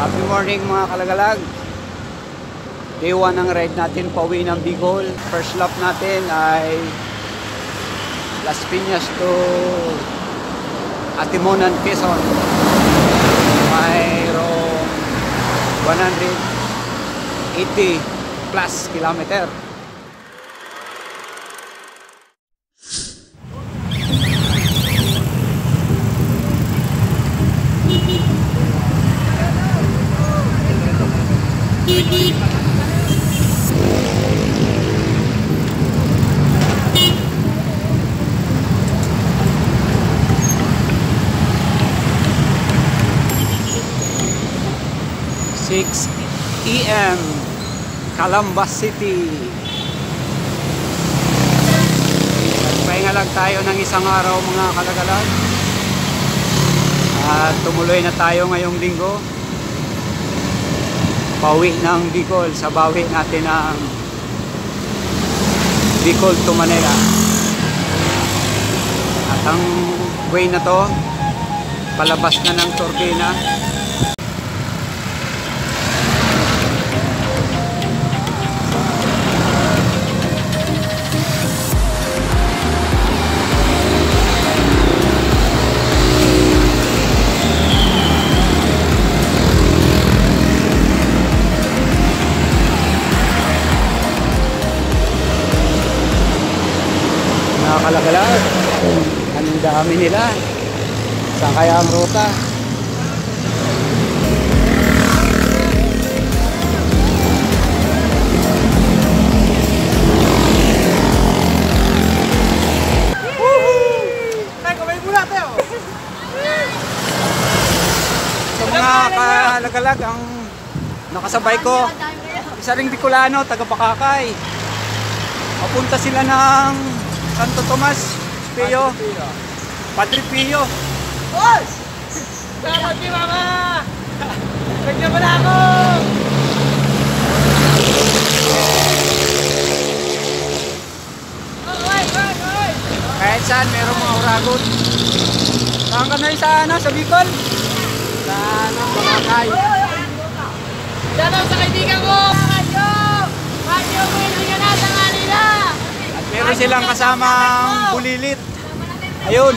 Happy morning mga kalagalag. Day 1 ang ride natin pauwi ng Bicol. First lap natin ay Las Piñas to Atimonan, Quezon. Mayroong 180 plus kilometer. AM Calamba City. Pahinga lang tayo ng isang araw mga kalagalag at tumuloy na tayo ngayong linggo pauwi ng Bicol sa bawi natin ng Bicol to Manila. At ang way na to palabas na ng Turbina. Kalagalag, ang dami nila. Saan kaya ang ruta? Sa mga kalagalag, ang nakasabay ko, isa ring Bicolano, taga Pakakay. Papunta sila ng Santo Tomas, Pio, Padre Pio. Boss! Salamat ni Mama! Bigyan mo na ako! Kahit saan merong mga uragon. Saan ka na rin sa Bicol? Sa Pakakay. Dalaw sa kaibigan ko! Radyo mo yung na sa kanila! Meron silang kasamang bulilit. Ayun.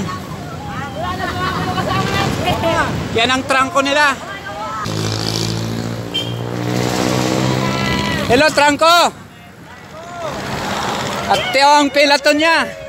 Yan ang trangko nila. Hello, trangko. At ito ang peloton niya.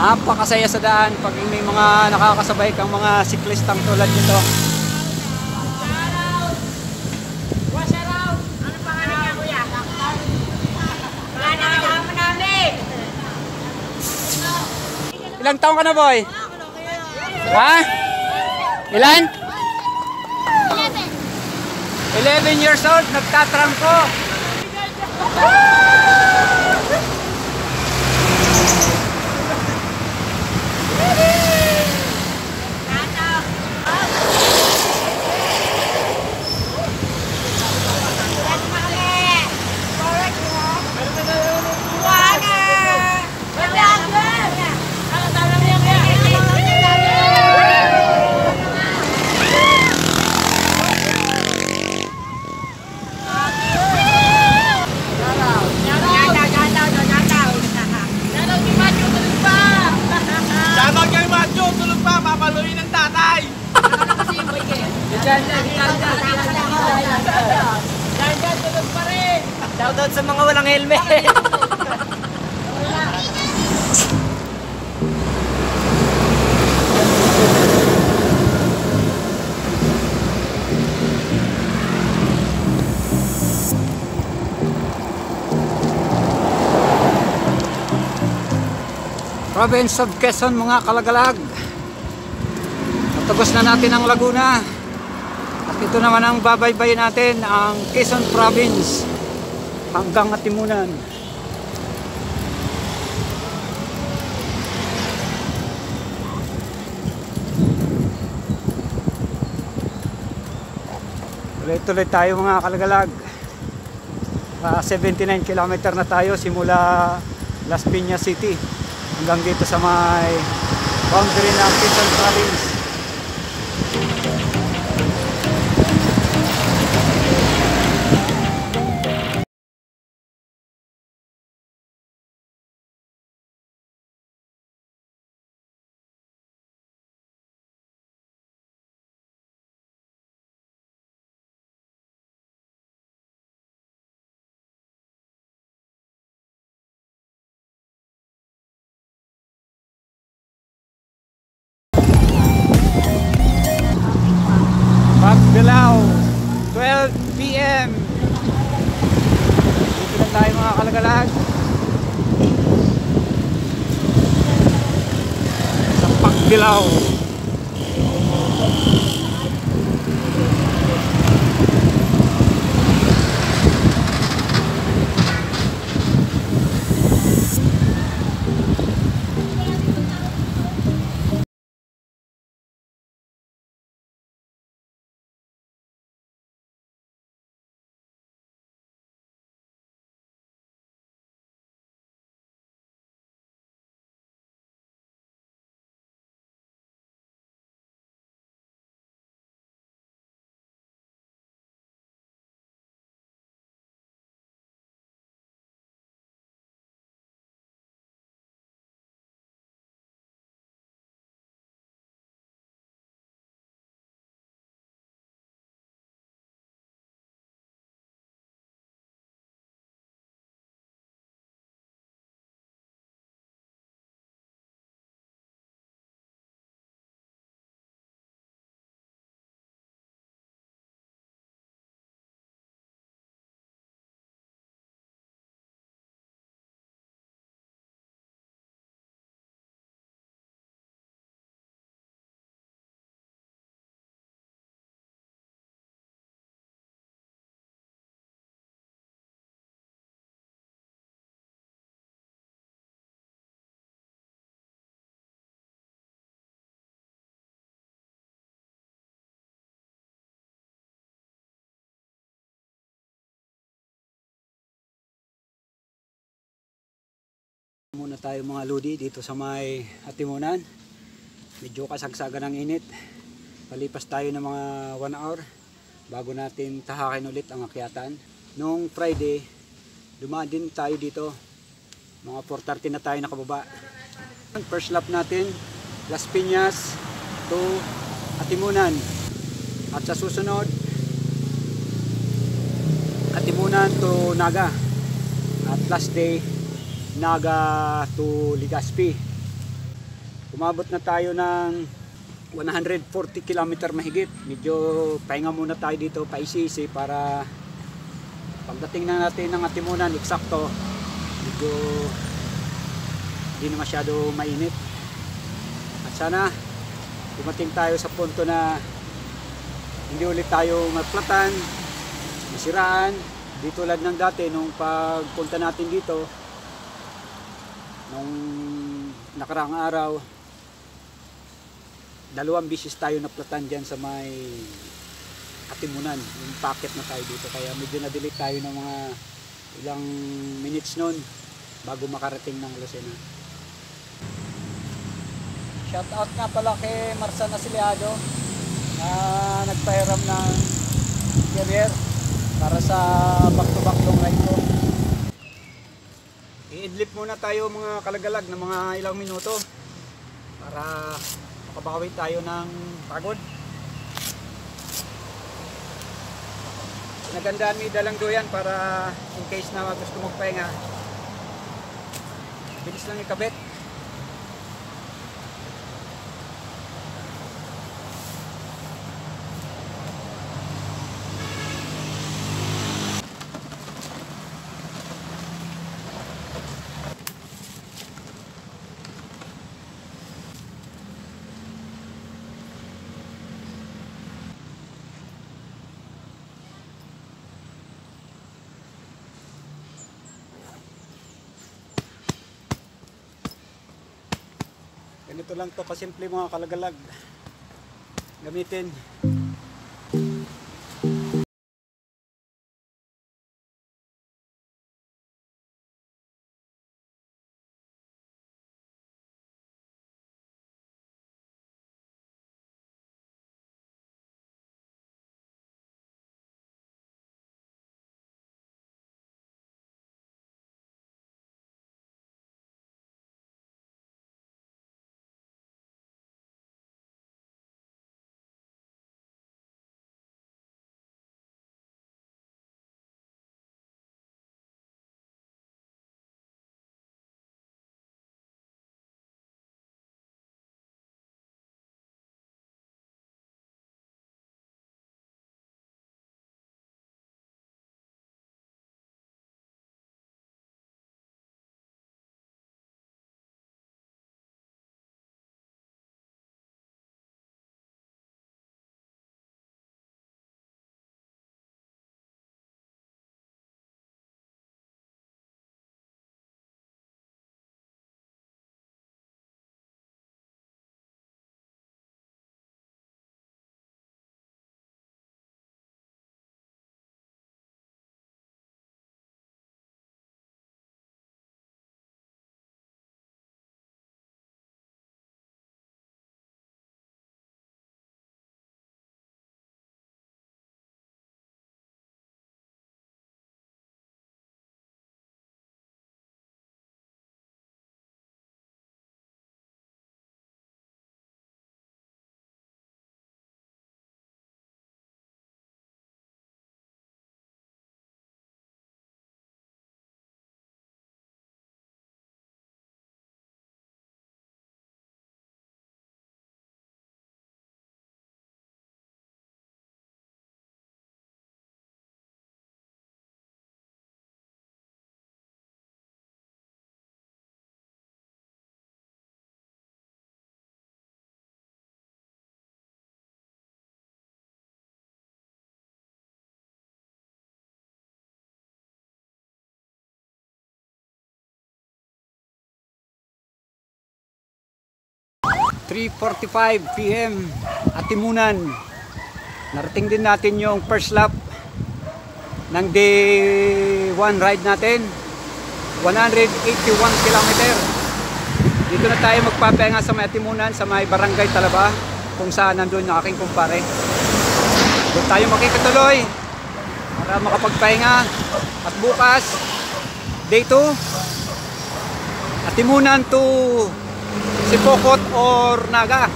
Napakasaya sa daan pag may mga nakakasabay kang mga siklistang tulad nito. Ano pangalan niya, kuya? Wala na kasama namin. Ilang taon ka na, boy? Ha? Ilan? 11 years old, nagtatrangko. Shoutout sa mga walang helmet. Province of Quezon mga kalagalag. Natagos na natin ang Laguna. At ito naman ang babaybayin natin, ang Quezon Province hanggang Atimunan. Tuloy-tuloy tayo mga kalagalag. 79 kilometer na tayo simula Las Piñas City hanggang dito sa may boundary ng Quezon Province. Pagdalaw 12 PM. Dito na tayo mga kalagalag sa Pagdalaw. Muna tayo mga lodi dito sa may Atimunan. Medyo kasagsagan ng init. Palipas tayo ng mga 1 hour bago natin tahakin ulit ang akyatan. Noong Friday, dumaan din tayo dito. Mga 4:30 na tayo nakababa. First lap natin, Las Piñas to Atimunan. At sa susunod, Atimunan to Naga. At last day, Naga to Legazpi. Umabot na tayo ng 140 km mahigit. Medyo pahinga muna tayo dito, paisisi para pagdating na natin ng Atimunan, eksakto, medyo hindi na masyado mainit. At sana dumating tayo sa punto na hindi ulit tayo maplatan, masiraan. Di tulad ng dati nung pagpunta natin dito nung nakaraang araw, 2 bisis tayo naplatan dyan sa may Atimunan. Yung packet na tayo dito, kaya medyo na-delay tayo ng mga ilang minutes nun bago makarating ng Lucena. Shout out nga pala kay Marsan Asiliado na nagpahiram ng carrier para sa back-to-back long ride ko. I-idlip muna tayo mga kalagalag ng mga ilang minuto para makabawi tayo ng pagod. Nagandaan may dalang doyan para in case na gusto magpahinga, bilis lang ikabit. Ganito lang to kasimple mga kalagalag gamitin. 3:45 PM at Timunan. Narating din natin yung first lap ng day 1 ride natin. 181 kilometer. Dito na tayo magpapahinga sa may Timunan, sa may Barangay Talaba, kung saan nandun yung aking kumpare. Doon tayo makikituloy para makapagpahinga. At bukas, day 2, at Timunan to Sipokot or Naga.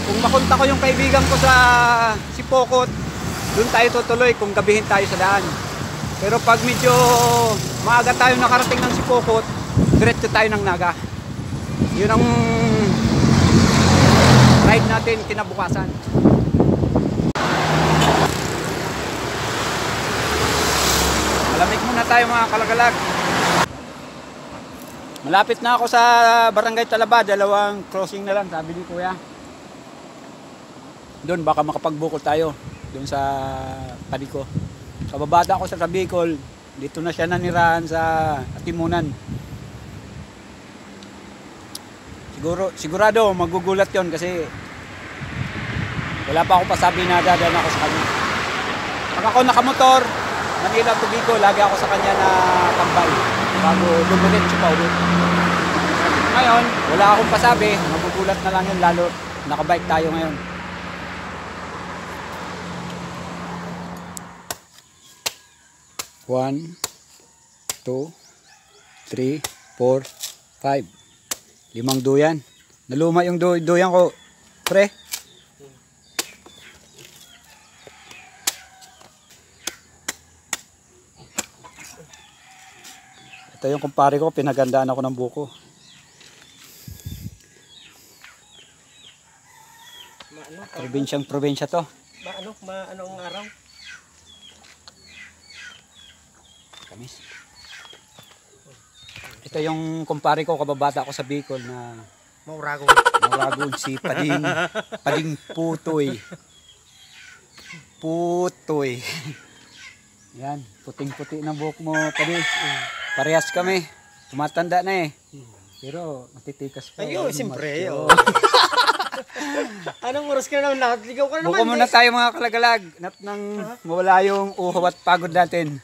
Kung makunta ko yung kaibigan ko sa Sipokot, doon tayo tutuloy kung gabihin tayo sa daan. Pero pag medyo maaga tayo nakarating ng Sipokot, diretso tayo ng Naga. Yun ang ride natin kinabukasan. Malamig muna tayo mga kalagalag. Malapit na ako sa Barangay Talaba, 2 crossing na lang, sabi ni Kuya. Doon baka makapagbukol tayo, doon sa tabi ko. Kababata ako sa Bicol, dito na siya nanirahan sa Timunan. Sigurado magugulat yon kasi wala pa ako pasabi na dadaan ako sa kanya. Pag ako nakamotor, Manila to Bicol, lagi ako sa kanya na tambay bago dumiretso pa ulit. Ngayon, wala akong pasabi, magugulat na lang yun, lalo nakabike tayo ngayon. One, 2, 3, 4, 5. 5 duyan. Naluma yung duyan ko, pre. Ito yung kumpare ko, pinagandaan ako ng buko. Probinsya to. Anong araw? Kamis. Ito yung kumpare ko, kababata ko sa Bicol na Mauragon. Mauragon, si Pading Putoy. Putoy. Yan, puting-puti ng buhok mo, Pading. Parehas kami. Tumatanda na eh. Pero matitikas pa. Ayun, siyempre. Anong oras ka naman lahat? Ligaw ka na naman. Buko muna tayo mga kalagalag. Nang mawala yung uhaw at pagod natin.